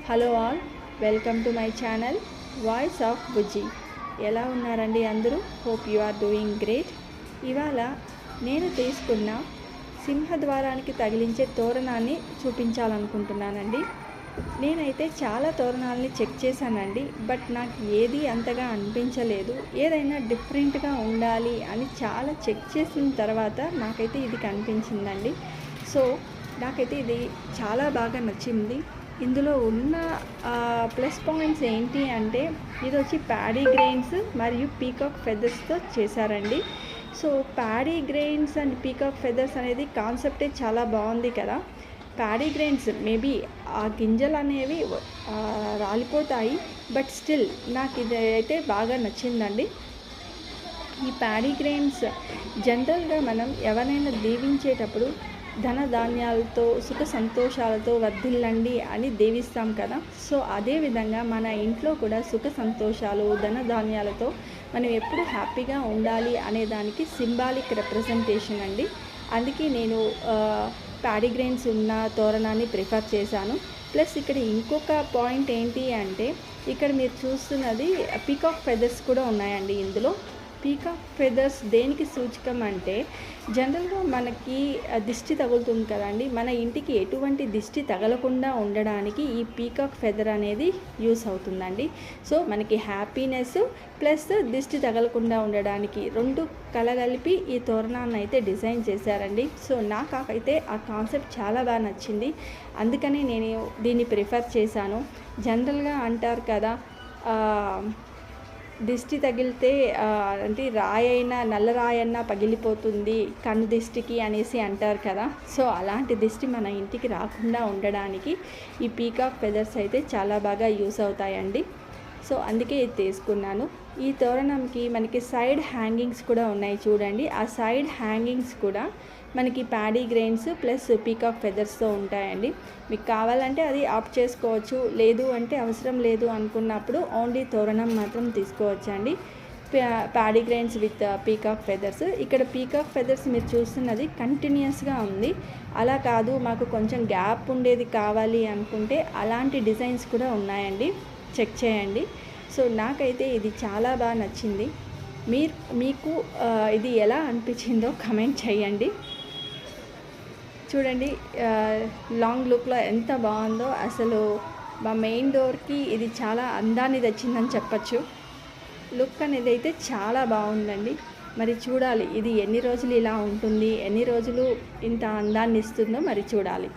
Hello all, welcome to my channel voice of Bujji. ఎలా ఉన్నారండి అందరూ? Hope you are doing great. ఇవాళ నేను తీసుకున్న సింహద్వారానికి తగిలించే తోరణాన్ని చూపించాలనుకుంటున్నానండి. నేనైతే చాలా తోరణాలని చెక్ చేశానండి, బట్ నాకు ఏది అంతగా అనిపించలేదు. ఏదైనా డిఫరెంట్గా ఉండాలి అని చాలా చెక్ చేసిన తర్వాత నాకైతే ఇది కనిపించిందండి. సో నాకైతే ఇది చాలా బాగా నచ్చింది. ఇందులో ఉన్న ప్లస్ పాయింట్స్ ఏంటి అంటే, ఇది వచ్చి ప్యాడీ గ్రెయిన్స్ మరియు పీకాక్ ఫెదర్స్తో చేశారండి. So paddy grains and peacock feathers అనేది కాన్సెప్టే చాలా బాగుంది కదా. ప్యాడీ గ్రెయిన్స్ మేబీ ఆ గింజలు అనేవి రాలిపోతాయి, బట్ స్టిల్ నాకు ఇది అయితే బాగా నచ్చిందండి. ఈ ప్యాడీ గ్రెయిన్స్ జనరల్గా మనం ఎవరైనా దీవించేటప్పుడు ధన ధాన్యాలతో సుఖ సంతోషాలతో వర్ధిల్లండి అని దీవిస్తాం కదా. సో అదేవిధంగా మన ఇంట్లో కూడా సుఖ సంతోషాలు ధన ధాన్యాలతో మనం ఎప్పుడు హ్యాపీగా ఉండాలి అనే దానికి సింబాలిక్ రిప్రజెంటేషన్ అండి. అందుకే నేను ప్యాడీ గ్రెయిన్స్ ఉన్న తోరణాన్ని ప్రిఫర్ చేశాను. ప్లస్ ఇక్కడ ఇంకొక పాయింట్ ఏంటి అంటే, ఇక్కడ మీరు చూస్తున్నది పీకాక్ ఫెదర్స్ కూడా ఉన్నాయండి. ఇందులో పీకాక్ ఫెదర్స్ దేనికి సూచకం అంటే, జనరల్గా మనకి దిష్టి తగులుతుంది కదండి. మన ఇంటికి ఎటువంటి దిష్టి తగలకుండా ఉండడానికి ఈ పీకాక్ ఫెదర్ అనేది యూస్ అవుతుందండి. సో మనకి హ్యాపీనెస్ ప్లస్ దిష్టి తగలకుండా ఉండడానికి రెండు కలగలిపి ఈ తోరణాన్ని అయితే డిజైన్ చేశారండి. సో నాకైతే ఆ కాన్సెప్ట్ చాలా బాగా నచ్చింది. అందుకని నేను దీన్ని ప్రిఫర్ చేశాను. జనరల్గా అంటారు కదా, దిష్టి తగిలితే అంటే రాయైనా నల్ల రాయన్నా పగిలిపోతుంది కన్ను దిష్టికి అనేసి అంటారు కదా. సో అలాంటి దిష్టి మన ఇంటికి రాకుండా ఉండడానికి ఈ పీకాక్ ఫెదర్స్ అయితే చాలా బాగా యూస్ అవుతాయండి. సో అందుకే ఇది తీసుకున్నాను. ఈ తోరణంకి మనకి సైడ్ హ్యాంగింగ్స్ కూడా ఉన్నాయి చూడండి. ఆ సైడ్ హ్యాంగింగ్స్ కూడా మనకి ప్యాడీ గ్రెయిన్స్ ప్లస్ పీకాక్ ఫెదర్స్తో ఉంటాయండి. మీకు కావాలంటే అది ఆఫ్ చేసుకోవచ్చు, లేదు అంటే అవసరం లేదు అనుకున్నప్పుడు ఓన్లీ తోరణం మాత్రం తీసుకోవచ్చు అండి. Paddy grains with peacock feathers. ఇక్కడ పీకాక్ ఫెదర్స్ మీరు చూస్తున్నది కంటిన్యూస్గా ఉంది. అలా కాదు, మాకు కొంచెం గ్యాప్ ఉండేది కావాలి అనుకుంటే అలాంటి డిజైన్స్ కూడా ఉన్నాయండి, చెక్ చేయండి. సో నాకైతే ఇది చాలా బాగా నచ్చింది. మీకు ఇది ఎలా అనిపించిందో కమెంట్ చేయండి. చూడండి లాంగ్ లుక్లో ఎంత బాగుందో. అసలు మా మెయిన్ డోర్కి ఇది చాలా అందాన్ని తెచ్చిందని చెప్పచ్చు. లుక్ అనేది అయితే చాలా బాగుందండి. మరి చూడాలి ఇది ఎన్ని రోజులు ఇలా ఉంటుంది, ఎన్ని రోజులు ఇంత అందాన్ని ఇస్తుందో మరి చూడాలి.